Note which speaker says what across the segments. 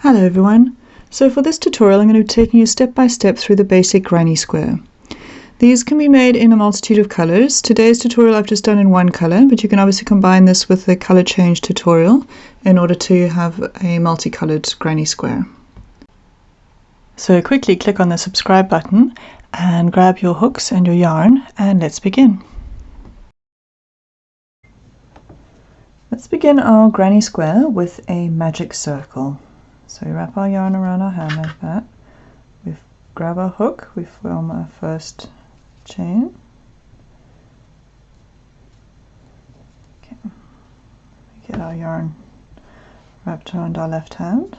Speaker 1: Hello everyone. So for this tutorial I'm going to be taking you step by step through the basic granny square. These can be made in a multitude of colors. Today's tutorial I've just done in one color, but you can obviously combine this with the color change tutorial in order to have a multicolored granny square. So quickly click on the subscribe button and grab your hooks and your yarn, and let's begin. Let's begin our granny square with a magic circle. So we wrap our yarn around our hand like that. We grab our hook, we form our first chain. Okay. We get our yarn wrapped around our left hand.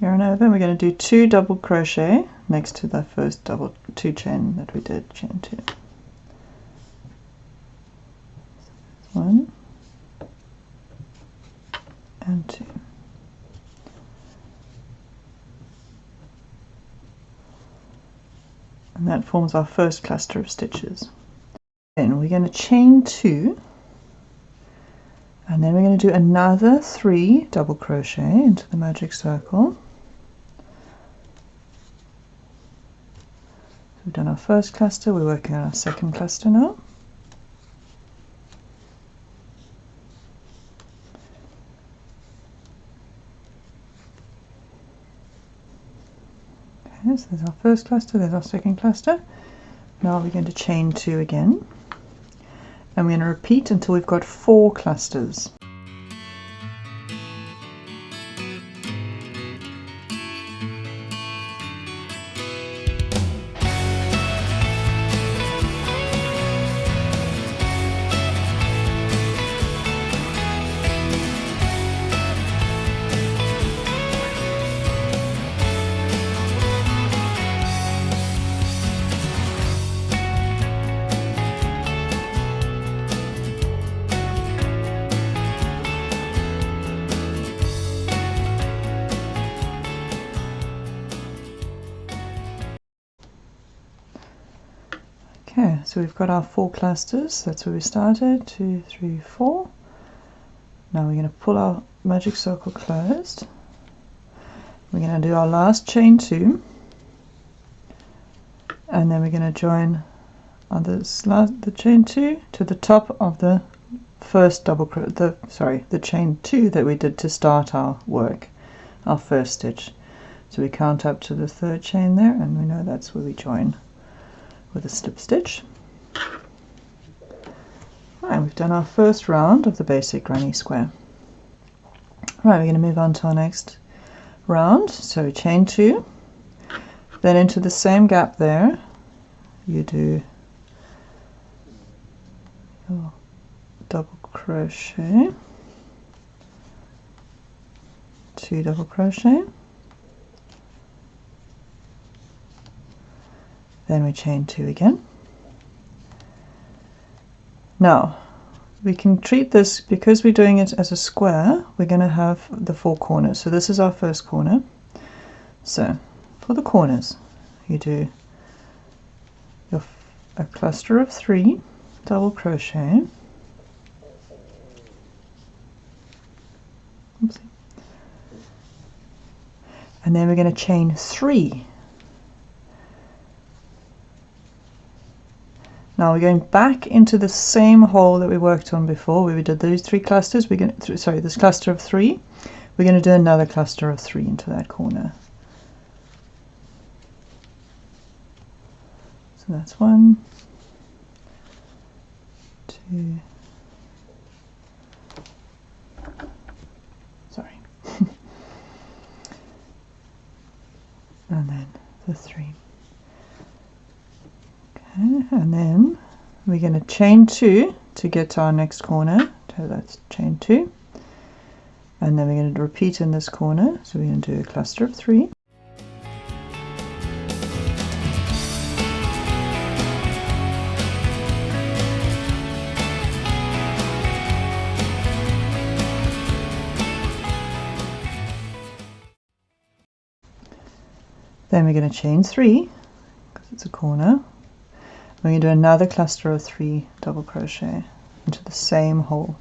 Speaker 1: Yarn over, and we're going to do 2 double crochet next to the first two chain that we did, chain 2. 1 and 2. And that forms our first cluster of stitches. Then we're going to chain 2, and then we're going to do another 3 double crochet into the magic circle. So we've done our first cluster, we're working on our second cluster now. Okay, so there's our first cluster, there's our second cluster. Now we're going to chain 2 again, and we're going to repeat until we've got 4 clusters. Okay, so we've got our 4 clusters, that's where we started, 2, 3, 4. Now we're going to pull our magic circle closed. We're going to do our last chain 2, and then we're going to join on the chain 2 to the top of the first the chain 2 that we did to start our work, our first stitch. So we count up to the 3rd chain there, and we know that's where we join with a slip stitch. Right, we've done our first round of the basic granny square. Right, we're going to move on to our next round. So we chain 2, then into the same gap there you do your double crochet, 2 double crochet, then we chain 2 again. Now we can treat this, because we're doing it as a square, we're going to have the 4 corners. So this is our first corner. So for the corners you do a cluster of 3 double crochet. Oopsie. And then we're going to chain 3. Now we're going back into the same hole that we worked on before, where we did those 3 clusters. We're going to, this cluster of 3. We're going to do another cluster of 3 into that corner. So that's 1, 2. Sorry. And then the 3. And then we're going to chain 2 to get to our next corner. So that's chain 2, and then we're going to repeat in this corner. So we're going to do a cluster of 3. Then we're going to chain 3 because it's a corner. We're going to do another cluster of 3 double crochet into the same hole.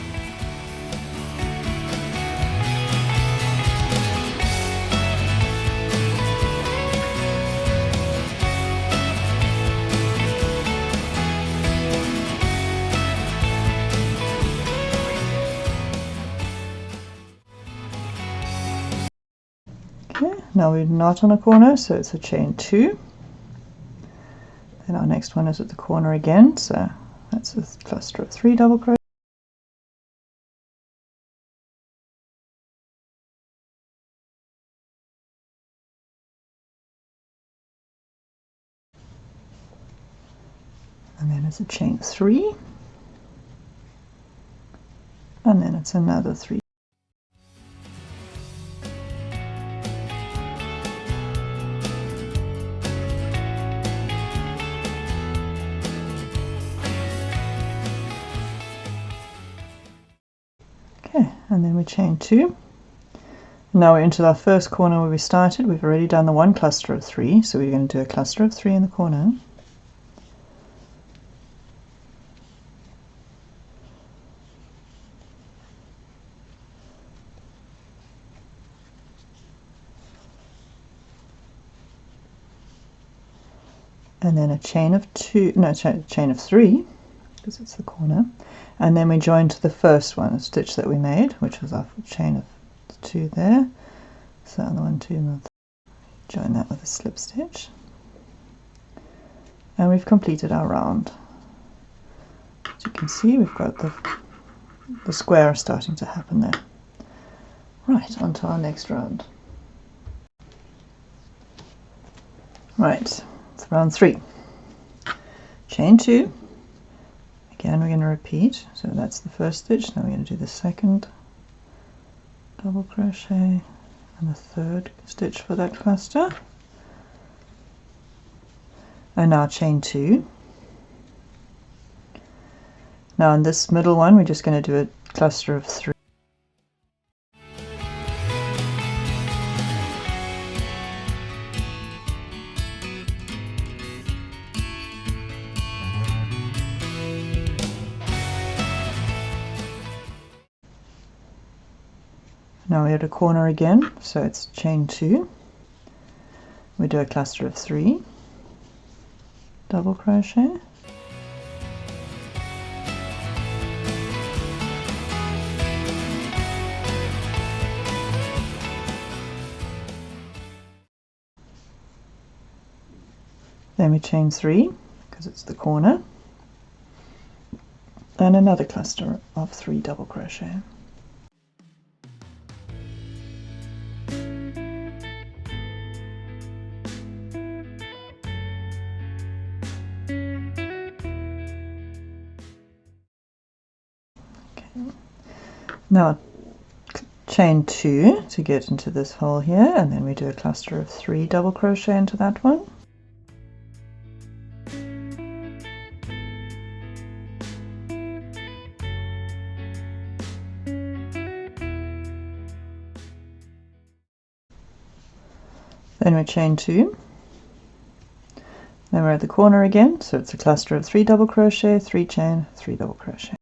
Speaker 1: Okay, now we're not on a corner, so it's a chain 2. Then our next one is at the corner again, so that's a cluster of 3 double crochet. And then it's a chain 3, and then it's another 3. Okay, and then we chain 2. Now we're into our first corner where we started. We've already done the one cluster of 3, so we're going to do a cluster of 3 in the corner. And then a chain of 2, no, chain of 3, because it's the corner. And then we join to the first one, the stitch that we made, which was our chain of 2 there. So the 1, 2, and 3. Join that with a slip stitch. And we've completed our round. As you can see, we've got the square starting to happen there. Right, on to our next round. Right, it's round 3. Chain 2. Again, we're going to repeat. So that's the first stitch. Now we're going to do the second double crochet and the third stitch for that cluster. And now chain 2. Now in this middle one, we're just going to do a cluster of 3. Now we're at a corner again, so it's chain 2. We do a cluster of 3, double crochet, then we chain 3 because it's the corner, and another cluster of 3 double crochet. Now chain 2 to get into this hole here, and then we do a cluster of 3 double crochet into that one. Then we chain 2. Then we're at the corner again, so it's a cluster of 3 double crochet, 3 chain, 3 double crochet.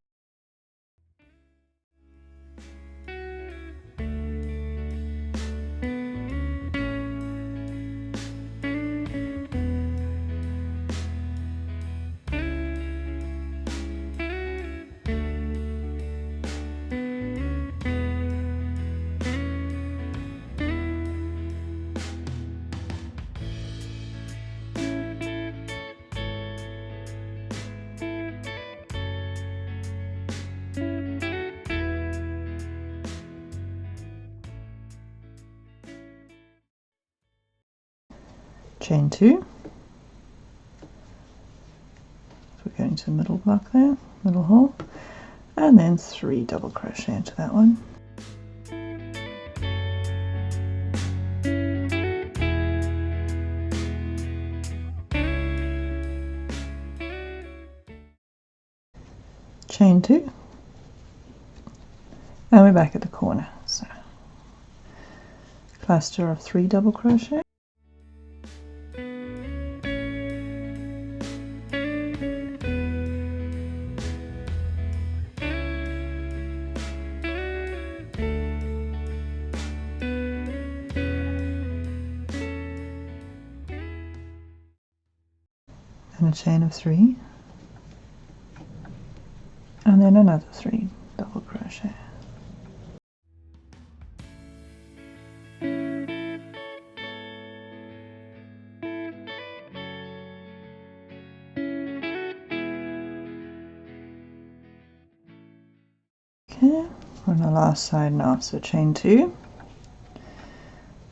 Speaker 1: Chain 2. So we're going to the middle block there, middle hole, and then 3 double crochet into that one. Chain 2, and we're back at the corner. So cluster of 3 double crochet. And a chain of 3, and then another 3 double crochet. Okay, we're on the last side now, so chain 2,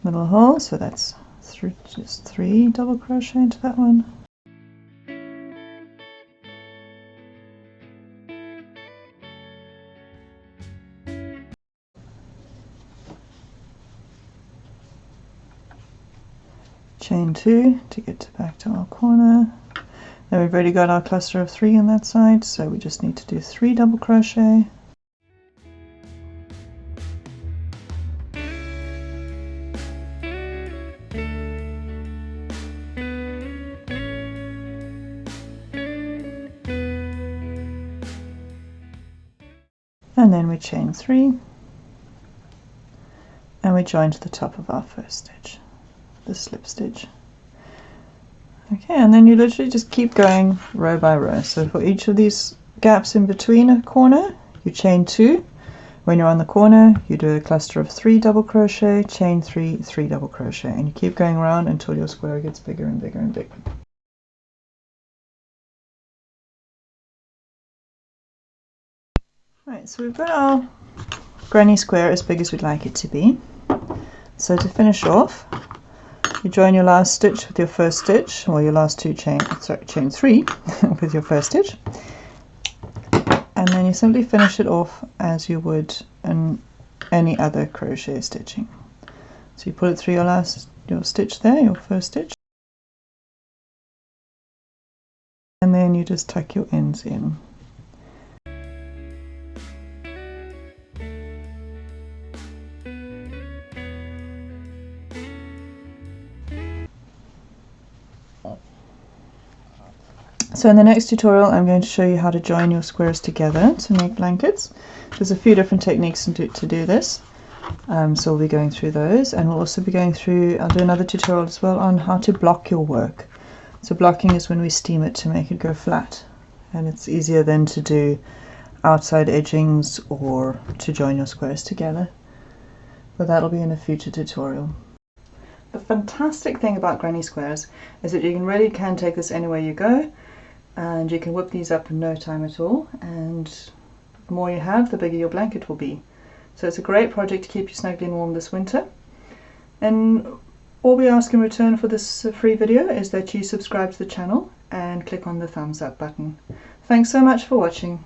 Speaker 1: middle hole, so that's just 3 double crochet into that one. Chain 2 to get back to our corner. Then we've already got our cluster of 3 on that side, so we just need to do 3 double crochet. And then we chain 3 and we join to the top of our first stitch, the slip stitch. Okay, and then you literally just keep going row by row. So for each of these gaps in between a corner, you chain 2. When you're on the corner, you do a cluster of 3 double crochet, chain 3, 3 double crochet, and you keep going around until your square gets bigger and bigger and bigger. Right, so we've got our granny square as big as we'd like it to be. So to finish off, you join your last stitch with your first stitch, or your last 2 chain 3 with your first stitch, and then you simply finish it off as you would in any other crochet stitching. So you pull it through your stitch there, your first stitch, and then you just tuck your ends in. So in the next tutorial I'm going to show you how to join your squares together to make blankets. There's a few different techniques to do this, so we'll be going through those, and we'll also be going through, I'll do another tutorial as well on how to block your work. So blocking is when we steam it to make it go flat, and it's easier then to do outside edgings or to join your squares together, but that'll be in a future tutorial. The fantastic thing about granny squares is that you really can take this anywhere you go, and you can whip these up in no time at all, and the more you have, the bigger your blanket will be. So it's a great project to keep you snugly and warm this winter. And all we ask in return for this free video is that you subscribe to the channel and click on the thumbs up button. Thanks so much for watching.